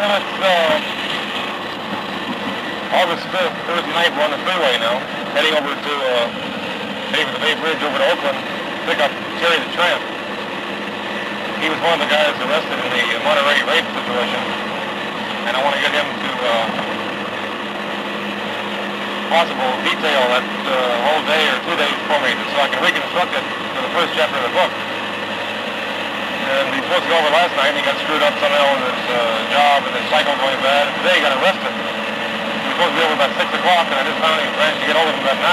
Well, it's August 5th, Thursday night. We're on the freeway now, heading over to the Bay Bridge over to Oakland to pick up Terry the Tramp. He was one of the guys arrested in the Monterey rape situation, and I want to get him to possible detail that whole day or 2 days for me so I can reconstruct it to the first chapter of the book. And he was supposed to go over last night, and he got screwed up somehow with his job and his cycle going bad. And today he got arrested. He was supposed to be over about 6 o'clock, and I just finally managed to get hold of him about 9.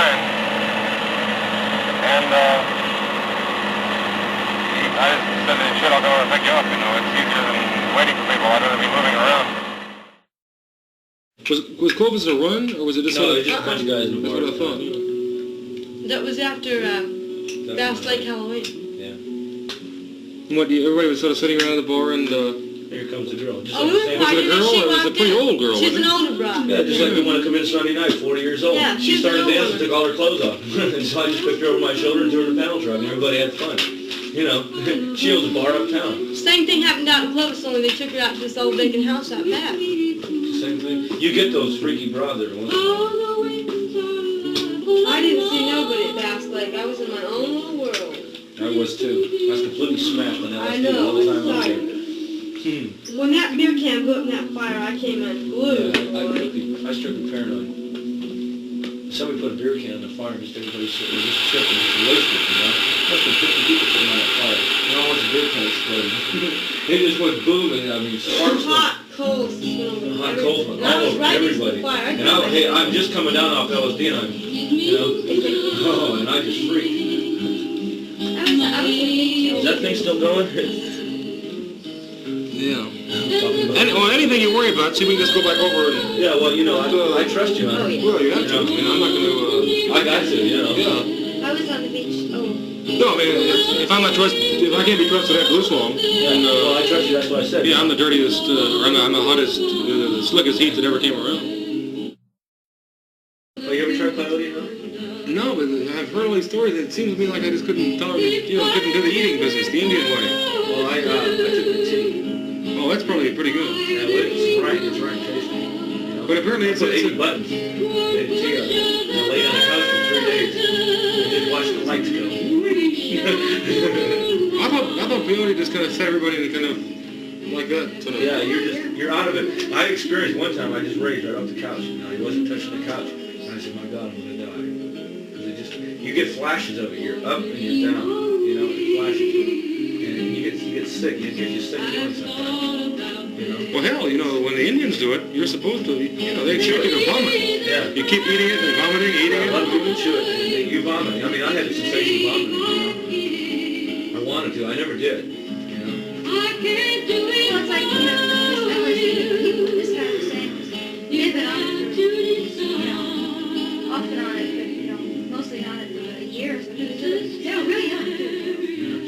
And I just said, shit, I'll go over and pick you up, you know. It's easier than waiting for people. I'd rather be moving around. Was Clovis a run, or was it just no, it was just a bunch of guys in the bar? That's what I thought. That was after Bass Lake Halloween. What, everybody was sort of sitting around the bar and, Here comes the girl. Just oh, like was it a girl or was it a pretty old girl? She's an older bride. Yeah, just like we want to come in Sunday night, 40 years old. Yeah, she started dancing, took all her clothes off. And so I just picked her over my shoulder and threw her in the panel truck, and everybody had fun. You know, she owns a bar uptown. Same thing happened out in Clovis, only they took her out to this old vacant house out back. Same thing. You get those freaky broads there once in a while. I didn't see nobody at Bass Lake. I was in my own little world. I was too. I was completely smashed on I LSD know, all the time it's out there. When that beer can blew up in that fire, I came unglued. Yeah, I struck with paranoid. Somebody put a beer can in the fire and just everybody sitting there just tripping, just wasted, you know? Must have 50 people sitting on that fire. And all once the beer can exploded. It just went booming. I mean, sparks. Hot coals went over hot coals went all over right everybody. And I'm just coming down off LSD and I'm, you know, oh, and I just freaked. Is that thing still going? Yeah. Anything you worry about, see, we can just go back over and... Yeah, well, you know, I trust you, huh? Well, you have to. I mean, I'm not going to... I got to, you know. Yeah. I was on the beach. Oh. No, I mean, if I'm not trusted, if I can't be trusted after this long... Yeah, well, I trust you, that's what I said. Yeah, I'm the dirtiest, or I'm the hottest, the slickest heat that ever came around. Well, you ever tried coyote, huh? No, but I've heard all these stories. It seems to me like I just couldn't tolerate, couldn't do the eating business, the Indian way. Well, I took the tea. Oh, that's probably pretty good. Yeah, well, it's right tasty. You know? But apparently it's... 80 buttons. Made a tea on it. I laid on the couch for 3 days. And just watched the lights go. I thought peyote just kind of set everybody in kind of like that. Sort of. Yeah, you're out of it. I experienced one time, I just raised right off the couch. You know, he wasn't touching the couch. And I said, my God, I'm going to die. You get flashes of it. You're up and you're down. You know, it flashes. And you get sick. It gives you sick feelings sometimes. You know? Well, hell, when the Indians do it, you're supposed to, they expect you to vomit. Yeah. You keep eating it and vomiting, eating it. A lot of people chew it and you vomit. I mean, I had the sensation of vomiting, I wanted to. I never did, Well, it's like, this guy was saying, you've been on it for, off and on it, but, mostly on it for years. They were really on it.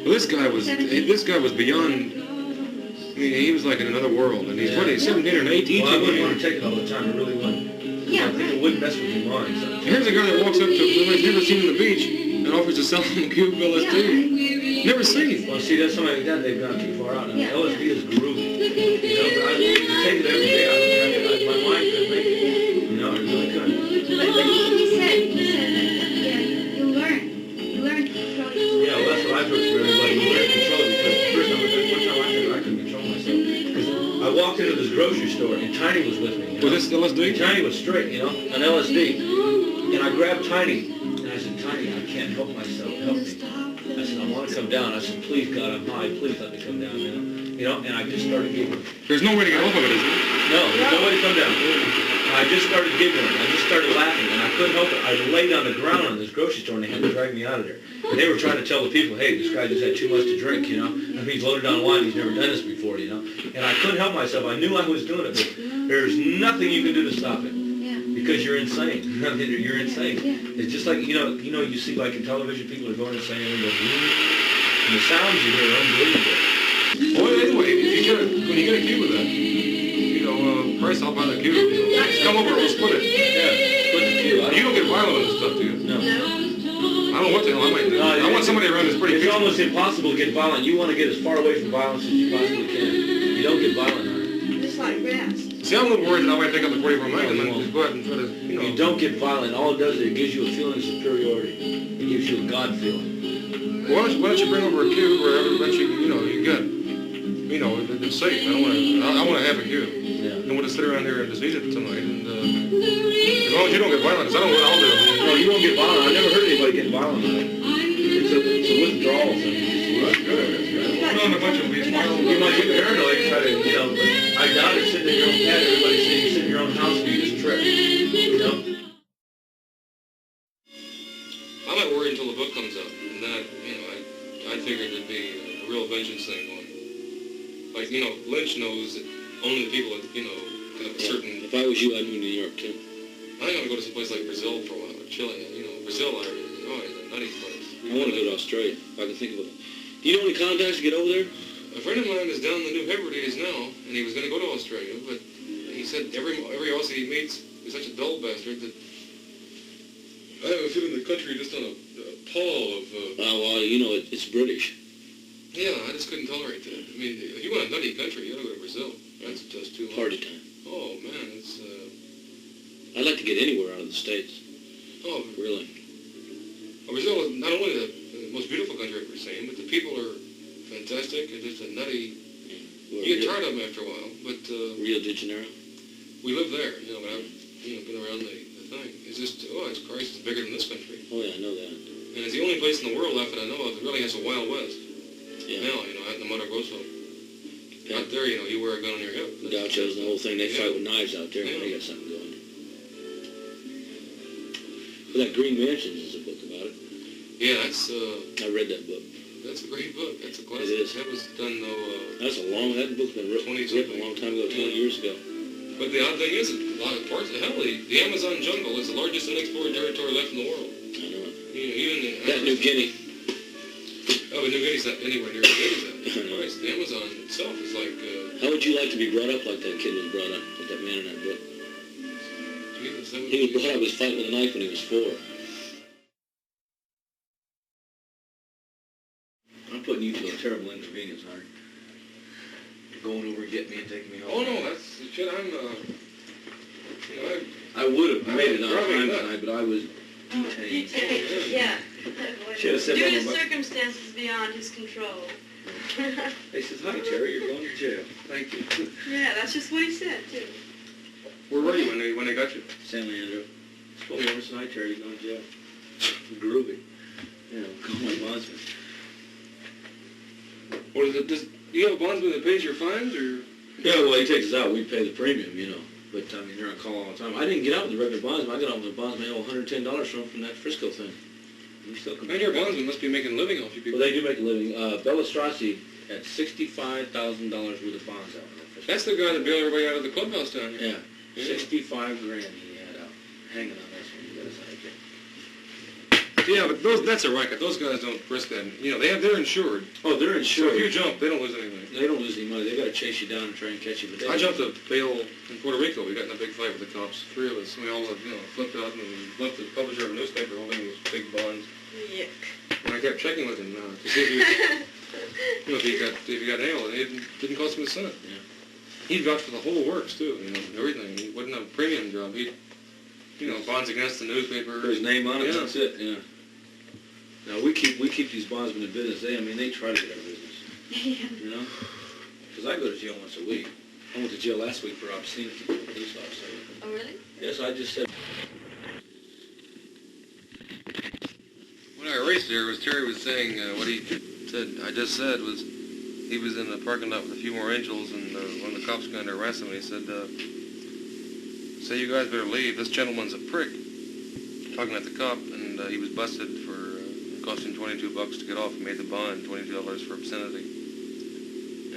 Well, this guy was beyond, I mean, he was like in another world, and he's, 17 or 18? Well, I wouldn't want to take it all the time, I really wouldn't. Yeah, I think it would mess with your mind. So. Here's a guy that walks up to somebody he's never seen on the beach and offers to sell him a cube of LSD. Never seen. Well, see, that's somebody like that, they've gone too far out. Now, LSD is groovy. But I take it every day. My mind couldn't make it. I really couldn't. But he said that, you learn to control yourself. Yeah, well, that's what I've heard from everybody. You learn to control it because the first time I couldn't control myself. Because I walked into this grocery store and Tiny was with me. Was this LSD? Tiny was straight, on LSD. And I grabbed Tiny and I said, Tiny, I can't help myself. Help me. I said, I want to come down. I said, please, God, I'm high. Please let me come down, and I just started giggling. There's no way to get off of it, is there? No, there's no way to come down. I just started giggling. I just started laughing, and I couldn't help it. I laid on the ground in this grocery store, and they had to drag me out of there. And they were trying to tell the people, hey, this guy just had too much to drink, I mean, he's loaded on wine. He's never done this before, And I couldn't help myself. I knew I was doing it, but there's nothing you can do to stop it. Because you're insane. You're insane. Yeah. It's just like, you see like in television, people are going insane and the sounds you hear are unbelievable. Well, anyway, when you get a cube of that, Price, I'll buy the cube. Just come over, we'll split it. Yeah, split the cube. You don't get violent with this stuff, do you? No. I don't know what the hell I might do. I want somebody around that's pretty It's peaceful. almost impossible to get violent. You want to get as far away from violence as you possibly can. You don't get violent on it. hot grass. See, I'm a little worried that I might pick up the 44 Magnum and just go out and try to, you know. You don't get violent. All it does is it gives you a feeling of superiority. It gives you a God feeling. Well, why don't you bring over a cube where everybody, you know, you got, you know, it's safe. I want to have a cube. Yeah. And we'll just sit around here and just eat it tonight. And as long as you don't get violent, 'cause I don't know what I'll do. No, you don't get violent. I've never heard anybody get violent on it. It's a withdrawal thing. Well, that's good. That's good. We're doing a bunch of these. You might get paranoid and try to, you know, but I doubt it. Sitting in your own pad, everybody's saying you sit in your own house and you just trip. You know? I might worry until the book comes out, and then I figured there'd be a real vengeance thing going. Like, you know, Lynch knows that only the people that, you know, have a certain... If I was you, I'd move to New York, too. I want to go to some place like Brazil for a while, or Chile. You know, Brazil, it's a nutty place. I want to go to Australia, if I can think of it. Do you know any contacts to get over there? A friend of mine is down in the New Hebrides now, and he was going to go to Australia, but he said every Aussie he meets is such a dull bastard that I have a feeling the country just on a pall of... well, you know, it's British. Yeah, I just couldn't tolerate that. I mean, if you want a nutty country, you got to go to Brazil. That's just too much. Party time. Oh, man, it's... I'd like to get anywhere out of the States. Oh, really? Well, Brazil is not only the most beautiful country I've ever seen, but the people are fantastic and just a nutty... Well, you get tired of them after a while, but... Rio de Janeiro? We live there, you know, but I've been around the thing. It's just, it's Christ, it's bigger than this country. Oh, yeah, I know that. And it's the only place in the world left that I know of that really has a Wild West. Yeah. Now, you know, out in the Mato Grosso. Yeah. Out there, you know, you wear a gun on your hip. Gauchos and the whole thing, they fight with knives out there, yeah. They got something going. But that Green Mansions is a book about it. Yeah, that's... I read that book. That's a great book. That's a classic. It is. That was done, though... That book's been written a long time ago, 20 years ago. But the odd thing is, a lot of parts of hell, the Amazon jungle is the largest unexplored territory left in the world. I know it. Even That New Guinea. Oh, but New Guinea's not anywhere near as big as that. Christ, the Amazon itself is like... How would you like to be brought up like that kid was brought up, with that man in that book? Jesus, that would He was be... brought up, was fighting with a knife when he was 4. I'm putting you to a terrible inconvenience, Harry. Going over and getting me and taking me home. Oh, no, that's... Shit, I'm, I would have made it on Probably time not. tonight, but I was detained. Yeah. Should have said Due to something about... circumstances beyond his control. He says, hi, Terry, you're going to jail. Thank you. Yeah, that's just what he said, too. Where were you when they got you? San Leandro. Spoke over tonight, Terry, you're going to jail. Groovy. You know, call my bondsman. What is it? Do you have a bondsman that pays your fines, or...? Yeah, well, he takes us out. We pay the premium, you know. But, I mean, they're on call all the time. I didn't get out with the regular bondsman. I got out with the bondsman I owe $110 from that Frisco thing. We still come. And your bondsman must be making a living off you people. Well, they do make a living. Bella Strassi had $65,000 worth of bonds out. That's the guy that bailed everybody out of the clubhouse down here. Yeah. 65 grand he had out. Hanging on this one. He got us out of jail. Yeah, but that's a racket. Those guys don't risk that. You know, they're insured. Oh, they're insured. So if you jump, they don't lose anything. They don't lose any money. They got to chase you down and try and catch you. But I jumped a bail in Puerto Rico. We got in a big fight with the cops. 3 of us. We all, flipped out and we left the publisher of a newspaper holding these big bonds. Yuck. And I kept checking with him to see if he got nailed. And it didn't cost him a cent. Yeah. He'd vouch for the whole works too. You know, everything. He wasn't a premium job. He, bonds against the newspaper. Put his name on it. Yeah. That's it. Yeah. Now we keep these bondsmen in business. They try to get our business. You know, because I go to jail once a week. I went to jail last week for obscenity for a police officer. Oh, really? Yes, I just said. When I erased there, Terry was saying what he said. I just said was he was in the parking lot with a few more angels, and one of the cops kind of harassed him. And he said, "Say you guys better leave. This gentleman's a prick." Talking at the cop, and he was busted for costing $22 to get off. He made the bond, $22 for obscenity,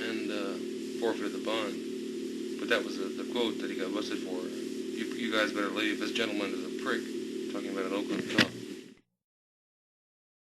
and forfeited the bond. But that was the quote that he got busted for. You guys better leave. This gentleman is a prick. Talking about an Oakland cop.